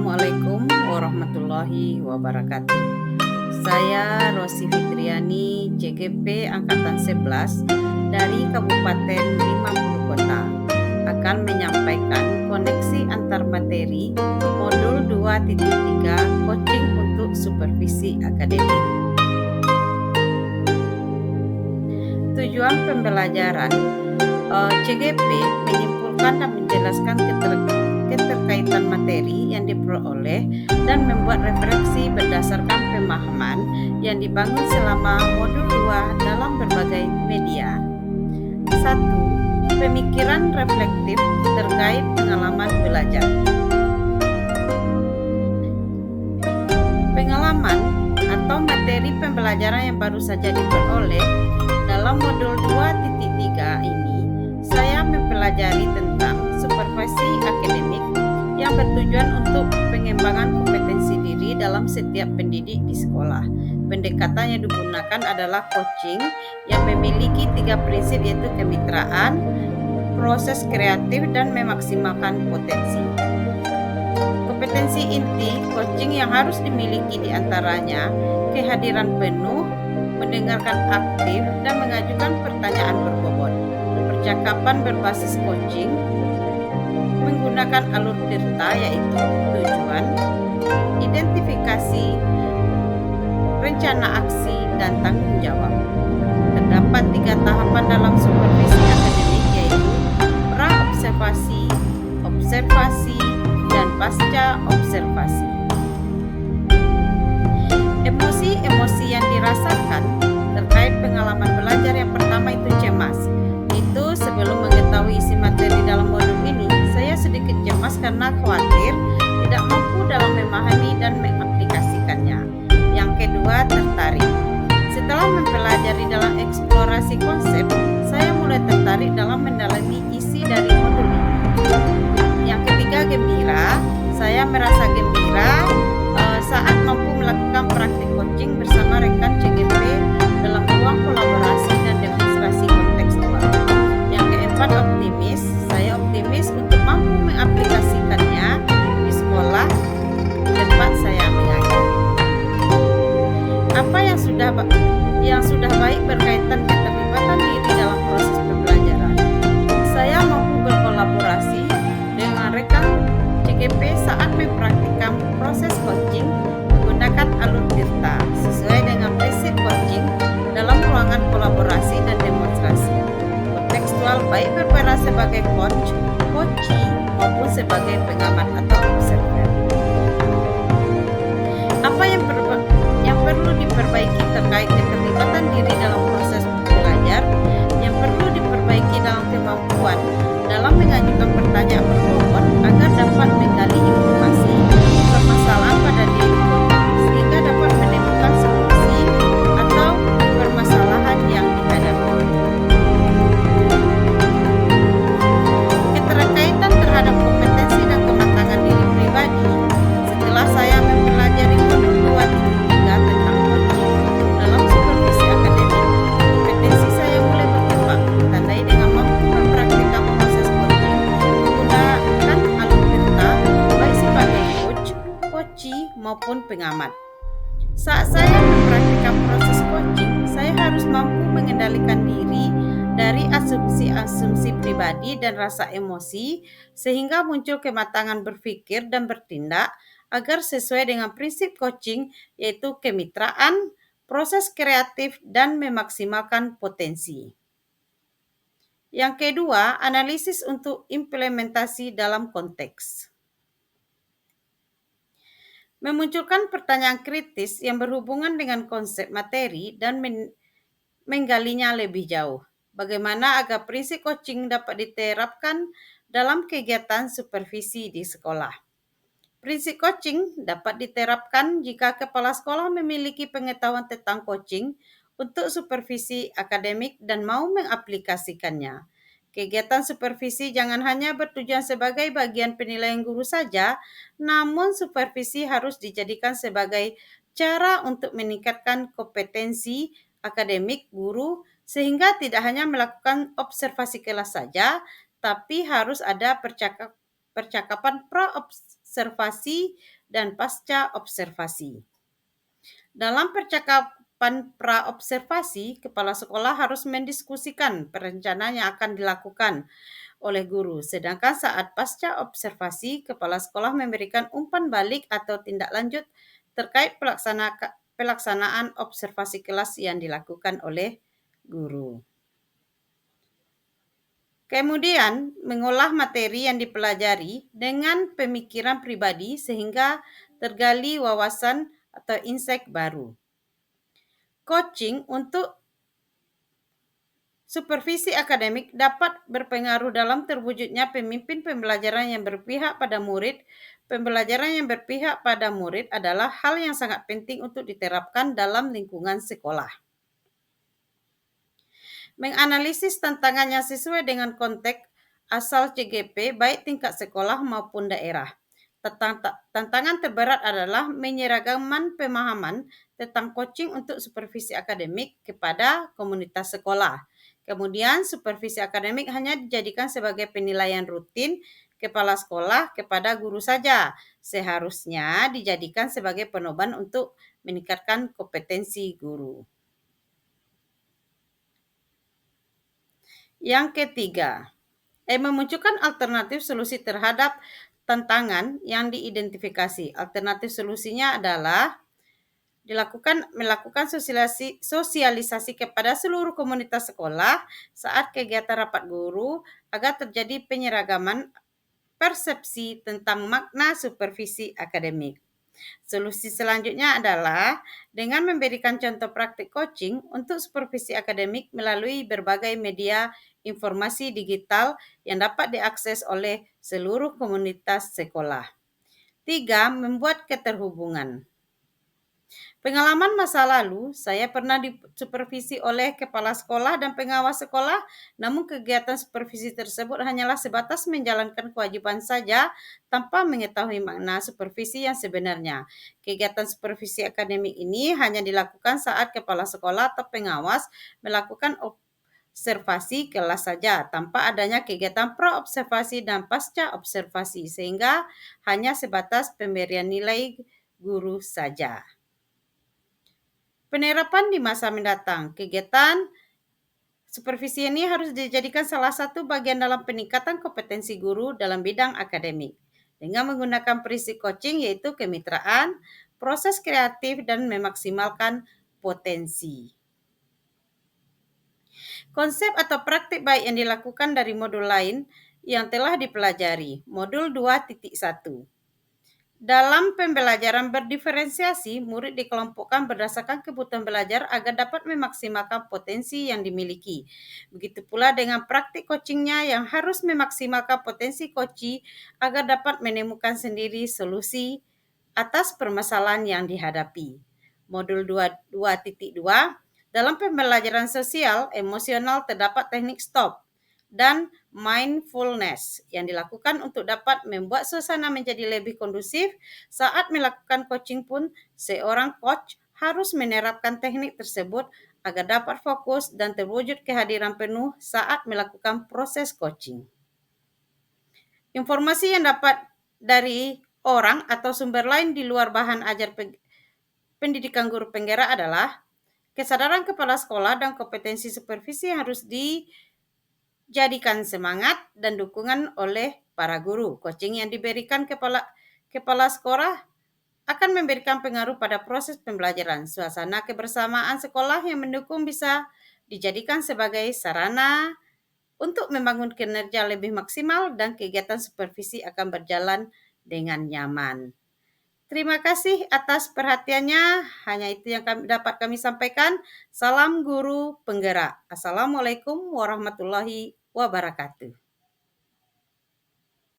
Assalamualaikum warahmatullahi wabarakatuh. Saya Rosi Fitriani, CGP Angkatan 11 dari Kabupaten 50 Kota akan menyampaikan koneksi antar materi modul 2.3 coaching untuk supervisi akademik. Tujuan pembelajaran CGP menyimpulkan dan menjelaskan keterkaitan materi yang diperoleh dan membuat refleksi berdasarkan pemahaman yang dibangun selama modul 2 dalam berbagai media. 1. Pemikiran reflektif terkait pengalaman belajar. Pengalaman atau materi pembelajaran yang baru saja diperoleh dalam modul 2.3 ini, saya mempelajari tentang supervisi akademik yang bertujuan untuk pengembangan kompetensi diri dalam setiap pendidik di sekolah. Pendekatan yang digunakan adalah coaching yang memiliki 3 prinsip, yaitu kemitraan, proses kreatif, dan memaksimalkan potensi. Kompetensi inti coaching yang harus dimiliki diantaranya kehadiran penuh, mendengarkan aktif, dan mengajukan pertanyaan berbobot. Percakapan berbasis coaching menggunakan alur tirta, yaitu tujuan, identifikasi, rencana aksi, dan tanggung jawab. Terdapat 3 tahapan dalam supervisi akademik, yaitu pra-observasi, observasi, dan pasca observasi. Emosi-emosi yang dirasakan terkait pengalaman belajar yang pertama itu cemas. Itu sebelum mengetahui isi materi dalam modul ini, saya sedikit cemas karena khawatir tidak mampu dalam memahami dan mengaplikasikannya. Yang kedua, tertarik. Setelah mempelajari dalam eksplorasi konsep, saya mulai tertarik dalam mendalami isi dari modul ini. Yang ketiga, gembira. Saya merasa gembira saat mampu melakukan praktik coaching bersama rekan CGP dalam ruang kolaborasi dan demonstrasi kontekstual. Yang keempat, optimis. Saya optimis untuk mampu mengaplikasikannya di sekolah tempat saya mengajar. Apa yang sudah baik berkaitan keterlibatan diri dalam proses pembelajaran. Saya mampu berkolaborasi dengan rekan CGP saat mempraktikkan proses coaching menggunakan alur tirta sesuai dengan prinsip coaching dalam ruangan kolaborasi dan demonstrasi kontekstual, baik berperan sebagai coachee maupun sebagai pengamat atau observer. Apa yang perlu diperbaiki terkait keterlibatan diri dalam proses belajar? Yang perlu diperbaiki dalam kemampuan dalam mengajukan pertanyaan berbobot agar dapat menggali informasi permasalahan pada diri sehingga dapat menemukan solusi atau permasalahan yang dihadapi. Keterkaitan terhadap kompetensi dan kematangan diri pribadi. Setelah saya mempelajari modul 2.3 tentang coaching dalam supervisi akademik, kompetensi saya mulai berkembang, ditandai dengan mampu mempraktikkan proses coaching menggunakan alur tirta baik sebagai coachee maupun pengamat. Saat saya mempraktikkan proses coaching, saya harus mampu mengendalikan diri dari asumsi-asumsi pribadi dan rasa emosi sehingga muncul kematangan berpikir dan bertindak agar sesuai dengan prinsip coaching, yaitu kemitraan, proses kreatif, dan memaksimalkan potensi. Yang kedua, analisis untuk implementasi dalam konteks. Memunculkan pertanyaan kritis yang berhubungan dengan konsep materi dan menggalinya lebih jauh. Bagaimana agar prinsip coaching dapat diterapkan dalam kegiatan supervisi di sekolah? Prinsip coaching dapat diterapkan jika kepala sekolah memiliki pengetahuan tentang coaching untuk supervisi akademik dan mau mengaplikasikannya. Kegiatan supervisi jangan hanya bertujuan sebagai bagian penilaian guru saja, namun supervisi harus dijadikan sebagai cara untuk meningkatkan kompetensi akademik guru sehingga tidak hanya melakukan observasi kelas saja, tapi harus ada percakapan pra-observasi dan pasca observasi. Dalam percakapan pra-observasi, kepala sekolah harus mendiskusikan perencanaan yang akan dilakukan oleh guru. Sedangkan saat pasca observasi, kepala sekolah memberikan umpan balik atau tindak lanjut terkait pelaksanaan observasi kelas yang dilakukan oleh guru. Kemudian, mengolah materi yang dipelajari dengan pemikiran pribadi sehingga tergali wawasan atau insight baru. Coaching untuk supervisi akademik dapat berpengaruh dalam terwujudnya pemimpin pembelajaran yang berpihak pada murid. Pembelajaran yang berpihak pada murid adalah hal yang sangat penting untuk diterapkan dalam lingkungan sekolah. Menganalisis tantangannya sesuai dengan konteks asal CGP baik tingkat sekolah maupun daerah. Tantangan terberat adalah menyeragaman pemahaman tentang coaching untuk supervisi akademik kepada komunitas sekolah. Kemudian supervisi akademik hanya dijadikan sebagai penilaian rutin kepala sekolah kepada guru saja. Seharusnya dijadikan sebagai penopang untuk meningkatkan kompetensi guru. Yang ketiga, memunculkan alternatif solusi terhadap tantangan yang diidentifikasi. Alternatif solusinya adalah melakukan sosialisasi kepada seluruh komunitas sekolah saat kegiatan rapat guru agar terjadi penyeragaman persepsi tentang makna supervisi akademik. Solusi selanjutnya adalah dengan memberikan contoh praktik coaching untuk supervisi akademik melalui berbagai media informasi digital yang dapat diakses oleh seluruh komunitas sekolah. 3. Membuat keterhubungan. Pengalaman masa lalu, saya pernah disupervisi oleh kepala sekolah dan pengawas sekolah, namun kegiatan supervisi tersebut hanyalah sebatas menjalankan kewajiban saja tanpa mengetahui makna supervisi yang sebenarnya. Kegiatan supervisi akademik ini hanya dilakukan saat kepala sekolah atau pengawas melakukan observasi kelas saja, tanpa adanya kegiatan pra-observasi dan pasca observasi, sehingga hanya sebatas pemberian nilai guru saja. Penerapan di masa mendatang. Kegiatan supervisi ini harus dijadikan salah satu bagian dalam peningkatan kompetensi guru dalam bidang akademik. Dengan menggunakan prinsip coaching yaitu kemitraan, proses kreatif, dan memaksimalkan potensi. Konsep atau praktik baik yang dilakukan dari modul lain yang telah dipelajari. Modul 2.1. Dalam pembelajaran berdiferensiasi, murid dikelompokkan berdasarkan kebutuhan belajar agar dapat memaksimalkan potensi yang dimiliki. Begitu pula dengan praktik coachingnya yang harus memaksimalkan potensi coachee agar dapat menemukan sendiri solusi atas permasalahan yang dihadapi. Modul 2.2. Dalam pembelajaran sosial emosional terdapat teknik STOP dan mindfulness yang dilakukan untuk dapat membuat suasana menjadi lebih kondusif. Saat melakukan coaching pun, seorang coach harus menerapkan teknik tersebut agar dapat fokus dan terwujud kehadiran penuh saat melakukan proses coaching. Informasi yang dapat dari orang atau sumber lain di luar bahan ajar pendidikan guru penggerak adalah kesadaran kepala sekolah dan kompetensi supervisi yang harus dijadikan semangat dan dukungan oleh para guru. Coaching yang diberikan kepala sekolah akan memberikan pengaruh pada proses pembelajaran. Suasana kebersamaan sekolah yang mendukung bisa dijadikan sebagai sarana untuk membangun kinerja lebih maksimal dan kegiatan supervisi akan berjalan dengan nyaman. Terima kasih atas perhatiannya. Hanya itu yang dapat kami sampaikan. Salam guru penggerak. Assalamualaikum warahmatullahi wabarakatuh.